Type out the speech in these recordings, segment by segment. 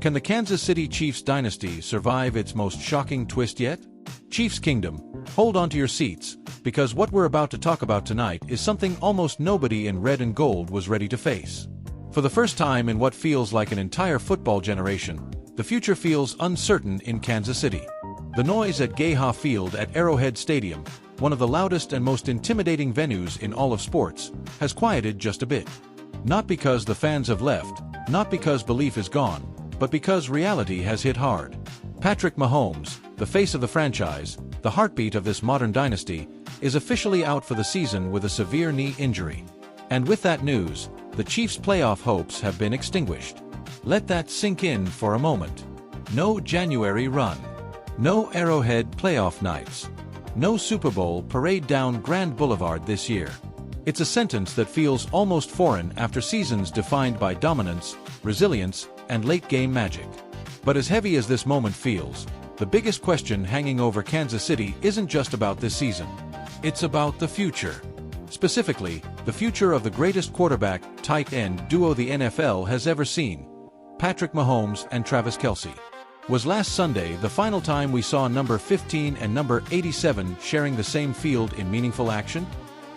Can the Kansas City Chiefs dynasty survive its most shocking twist yet? Chiefs Kingdom, hold on to your seats, because what we're about to talk about tonight is something almost nobody in red and gold was ready to face. For the first time in what feels like an entire football generation, the future feels uncertain in Kansas City. The noise at Gayha Field at Arrowhead Stadium, one of the loudest and most intimidating venues in all of sports, has quieted just a bit. Not because the fans have left, not because belief is gone, but because reality has hit hard. Patrick Mahomes, the face of the franchise, the heartbeat of this modern dynasty, is officially out for the season with a severe knee injury. And with that news, the Chiefs' playoff hopes have been extinguished. Let that sink in for a moment. No January run. No Arrowhead playoff nights. No Super Bowl parade down Grand Boulevard this year. It's a sentence that feels almost foreign after seasons defined by dominance, resilience, and late-game magic. But as heavy as this moment feels, the biggest question hanging over Kansas City isn't just about this season. It's about the future. Specifically, the future of the greatest quarterback-tight end duo the NFL has ever seen, Patrick Mahomes and Travis Kelce. Was last Sunday the final time we saw number 15 and number 87 sharing the same field in meaningful action?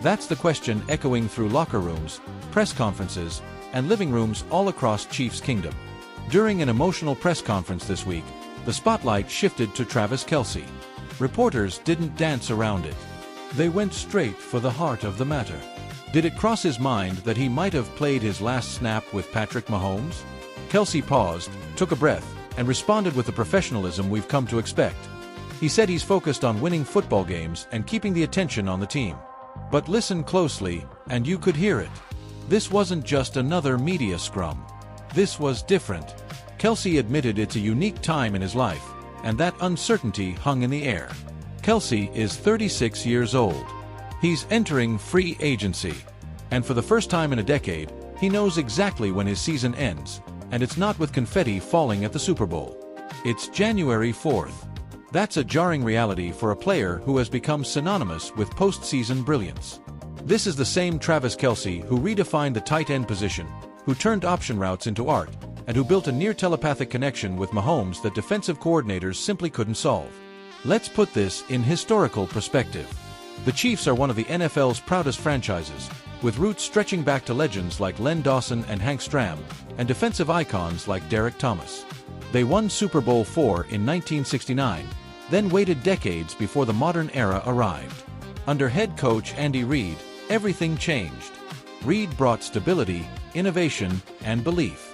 That's the question echoing through locker rooms, press conferences, and living rooms all across Chiefs Kingdom. During an emotional press conference this week, the spotlight shifted to Travis Kelce. Reporters didn't dance around it. They went straight for the heart of the matter. Did it cross his mind that he might have played his last snap with Patrick Mahomes? Kelce paused, took a breath, and responded with the professionalism we've come to expect. He said he's focused on winning football games and keeping the attention on the team. But listen closely, and you could hear it. This wasn't just another media scrum. This was different. Kelce admitted it's a unique time in his life, and that uncertainty hung in the air. Kelce is 36 years old. He's entering free agency. And for the first time in a decade, he knows exactly when his season ends, and it's not with confetti falling at the Super Bowl. It's January 4th. That's a jarring reality for a player who has become synonymous with postseason brilliance. This is the same Travis Kelce who redefined the tight end position, who turned option routes into art, and who built a near-telepathic connection with Mahomes that defensive coordinators simply couldn't solve. Let's put this in historical perspective. The Chiefs are one of the NFL's proudest franchises, with roots stretching back to legends like Len Dawson and Hank Stram, and defensive icons like Derek Thomas. They won Super Bowl IV in 1969, then waited decades before the modern era arrived. Under head coach Andy Reid, everything changed. Reid brought stability, innovation, and belief.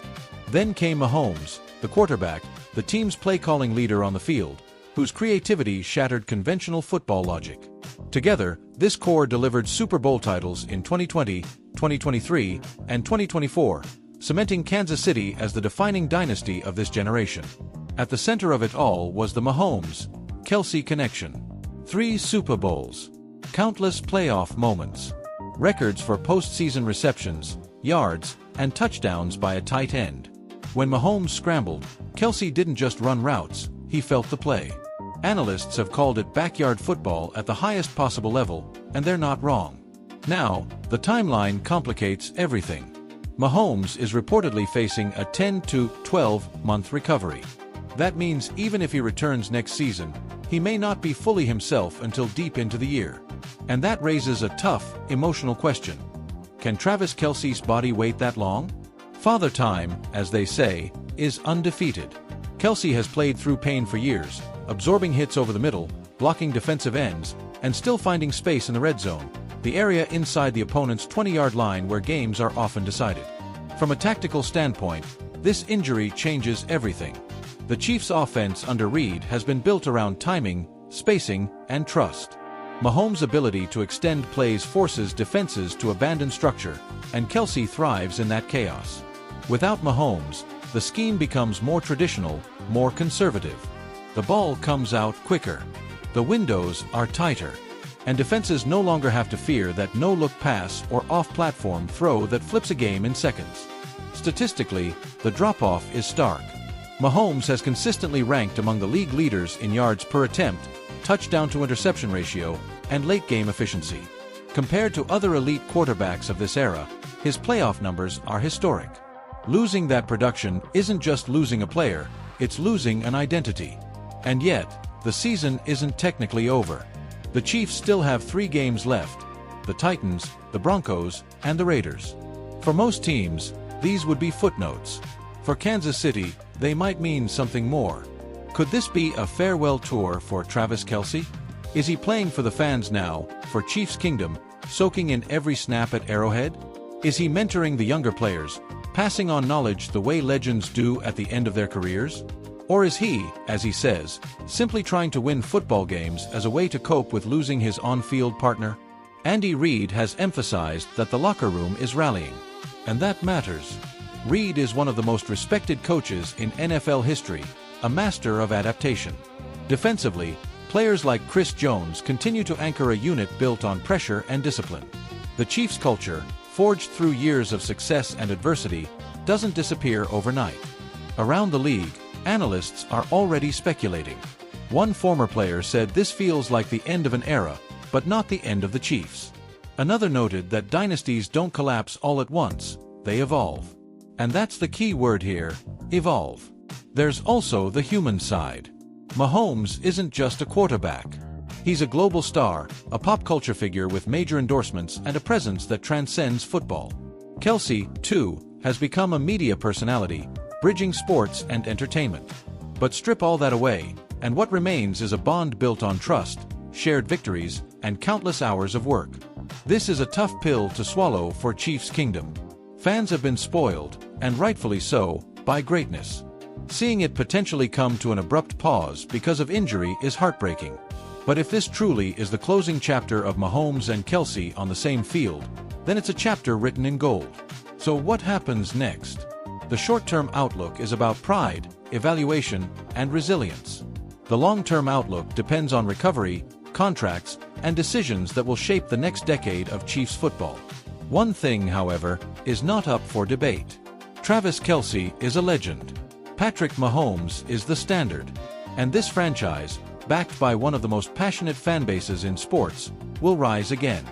Then came Mahomes, the quarterback, the team's play-calling leader on the field, whose creativity shattered conventional football logic. Together, this core delivered Super Bowl titles in 2020, 2023, and 2024, cementing Kansas City as the defining dynasty of this generation. At the center of it all was the Mahomes-Kelce connection. 3 Super Bowls. Countless playoff moments. Records for postseason receptions, yards, and touchdowns by a tight end. When Mahomes scrambled, Kelce didn't just run routes, he felt the play. Analysts have called it backyard football at the highest possible level, and they're not wrong. Now, the timeline complicates everything. Mahomes is reportedly facing a 10 to 12-month recovery. That means even if he returns next season, he may not be fully himself until deep into the year. And that raises a tough, emotional question. Can Travis Kelce's body wait that long? Father Time, as they say, is undefeated. Kelce has played through pain for years, absorbing hits over the middle, blocking defensive ends, and still finding space in the red zone, the area inside the opponent's 20-yard line where games are often decided. From a tactical standpoint, this injury changes everything. The Chiefs' offense under Reid has been built around timing, spacing, and trust. Mahomes' ability to extend plays forces defenses to abandon structure, and Kelce thrives in that chaos. Without Mahomes, the scheme becomes more traditional, more conservative. The ball comes out quicker. The windows are tighter. And defenses no longer have to fear that no-look pass or off-platform throw that flips a game in seconds. Statistically, the drop-off is stark. Mahomes has consistently ranked among the league leaders in yards per attempt, touchdown-to-interception ratio, and late-game efficiency. Compared to other elite quarterbacks of this era, his playoff numbers are historic. Losing that production isn't just losing a player, it's losing an identity. And yet, the season isn't technically over. The Chiefs still have 3 games left: the Titans, the Broncos, and the Raiders. For most teams, these would be footnotes. For Kansas City, they might mean something more. Could this be a farewell tour for Travis Kelce? Is he playing for the fans now, for Chiefs Kingdom, soaking in every snap at Arrowhead? Is he mentoring the younger players, passing on knowledge the way legends do at the end of their careers? Or is he, as he says, simply trying to win football games as a way to cope with losing his on-field partner? Andy Reid has emphasized that the locker room is rallying. And that matters. Reid is one of the most respected coaches in NFL history, a master of adaptation. Defensively, players like Chris Jones continue to anchor a unit built on pressure and discipline. The Chiefs' culture, forged through years of success and adversity, doesn't disappear overnight. Around the league, analysts are already speculating. One former player said this feels like the end of an era, but not the end of the Chiefs. Another noted that dynasties don't collapse all at once, they evolve. And that's the key word here: evolve. There's also the human side. Mahomes isn't just a quarterback. He's a global star, a pop culture figure with major endorsements and a presence that transcends football. Kelce, too, has become a media personality, bridging sports and entertainment. But strip all that away, and what remains is a bond built on trust, shared victories, and countless hours of work. This is a tough pill to swallow for Chiefs Kingdom. Fans have been spoiled, and rightfully so, by greatness. Seeing it potentially come to an abrupt pause because of injury is heartbreaking. But if this truly is the closing chapter of Mahomes and Kelce on the same field, then it's a chapter written in gold. So what happens next? The short-term outlook is about pride, evaluation, and resilience. The long-term outlook depends on recovery, contracts, and decisions that will shape the next decade of Chiefs football. One thing, however, is not up for debate. Travis Kelce is a legend. Patrick Mahomes is the standard. And this franchise, backed by one of the most passionate fan bases in sports, will rise again.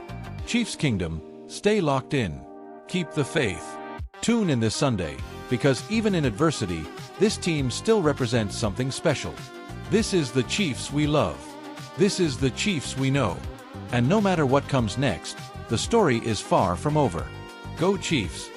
Chiefs Kingdom, stay locked in. Keep the faith. Tune in this Sunday, because even in adversity, this team still represents something special. This is the Chiefs we love. This is the Chiefs we know. And no matter what comes next, the story is far from over. Go Chiefs!